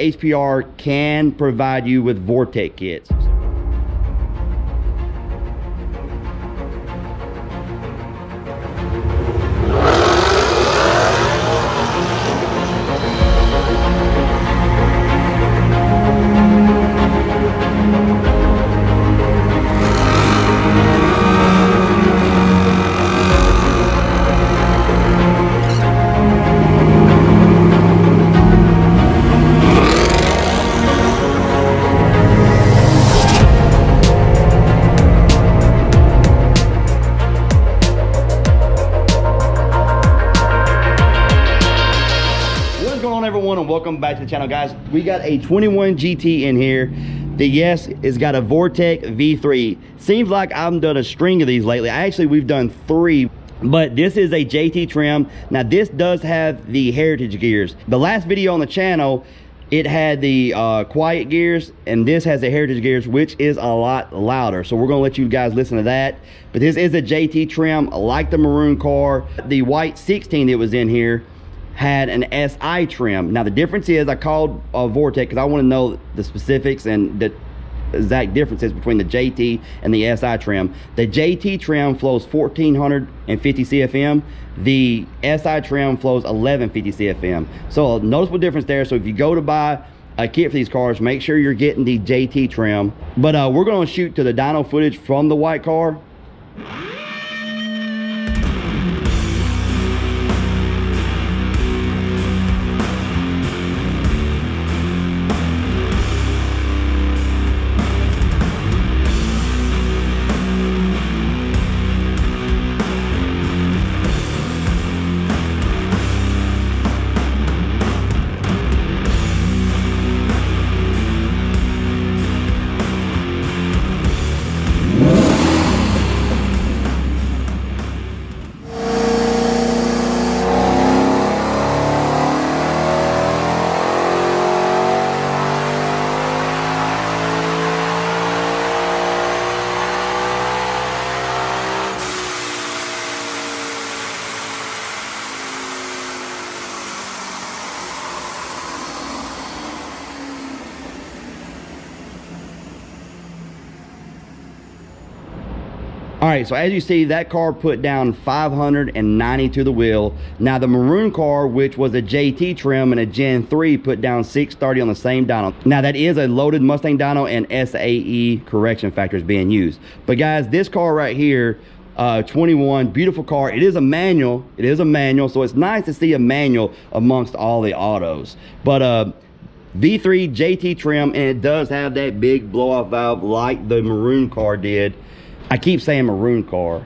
HPR can provide you with Vortech kits. Everyone, and welcome back to the channel, guys. We got a 21 GT in here. It's got a Vortech V3. Seems like I've done a string of these lately. We've done 3, but this is a JT trim. Now this does have the heritage gears. The last video on the channel, it had the quiet gears, and this has the heritage gears, which is a lot louder. So we're gonna let you guys listen to that. But this is a JT trim, like the maroon car. The white 16 that was in here had an SI trim. Now the difference is, I called Vortech because I want to know the specifics and the exact differences between the JT and the SI trim. The JT trim flows 1450 CFM. The SI trim flows 1150 CFM. So a noticeable difference there. So if you go to buy a kit for these cars, make sure you're getting the JT trim. But we're going to shoot to the dyno footage from the white car. All right, so as you see, that car put down 590 to the wheel. Now the maroon car, which was a JT trim and a Gen 3, put down 630 on the same dyno. Now that is a loaded Mustang dyno, and SAE correction factor is being used. But guys, this car right here, 21, beautiful car. It is a manual. So it's nice to see a manual amongst all the autos. But V3 JT trim, and it does have that big blow-off valve like the maroon car did. I keep saying maroon car,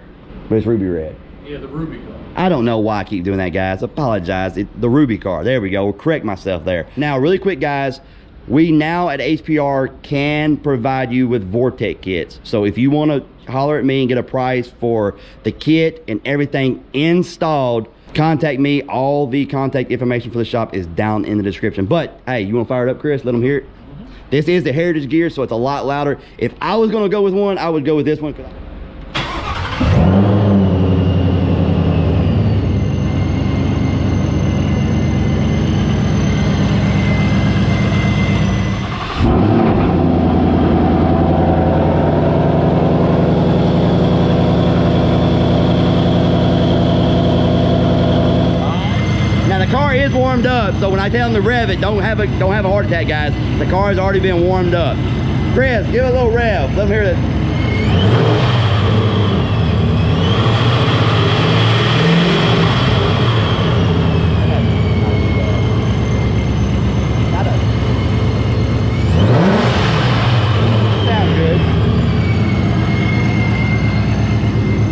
but it's ruby red. Yeah, the ruby car. I don't know why I keep doing that, guys. Apologize. The ruby car. There we go. We'll correct myself there. Now, really quick, guys. We now at HPR can provide you with Vortech kits. So if you want to holler at me and get a price for the kit and everything installed, contact me. All the contact information for the shop is down in the description. But hey, you want to fire it up, Chris? Let them hear it. This is the heritage gear, so it's a lot louder. If I was going to go with one, I would go with this one. Is warmed up, so when I tell them to rev it, don't have a heart attack, guys. The car has already been warmed up. Chris, give it a little rev. Let them hear that. Sounds good.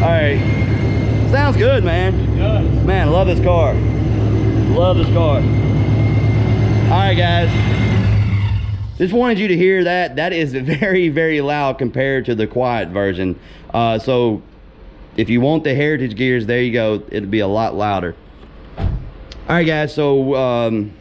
All right, sounds good, man. It does. Man, I love this car. Love this car. All right, guys, just wanted you to hear that. That is very, very loud compared to the quiet version. So if you want the heritage gears, there you go. It'll be a lot louder. All right, guys, so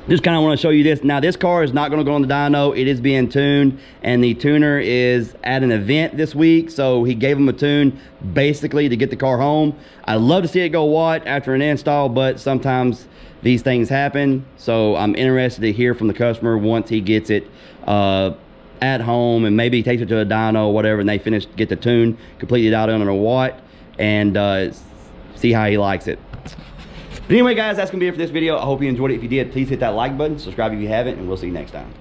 just kind of want to show you this. Now this car is not going to go on the dyno. It is being tuned, and the tuner is at an event this week, so he gave him a tune basically to get the car home. I love to see it go watt after an install, but sometimes these things happen, so I'm interested to hear from the customer once he gets it at home, and maybe he takes it to a dyno or whatever, and they get the tune completely dialed in on a watt, and see how he likes it. But anyway, guys, that's gonna be it for this video. I hope you enjoyed it. If you did, please hit that like button, subscribe if you haven't, and we'll see you next time.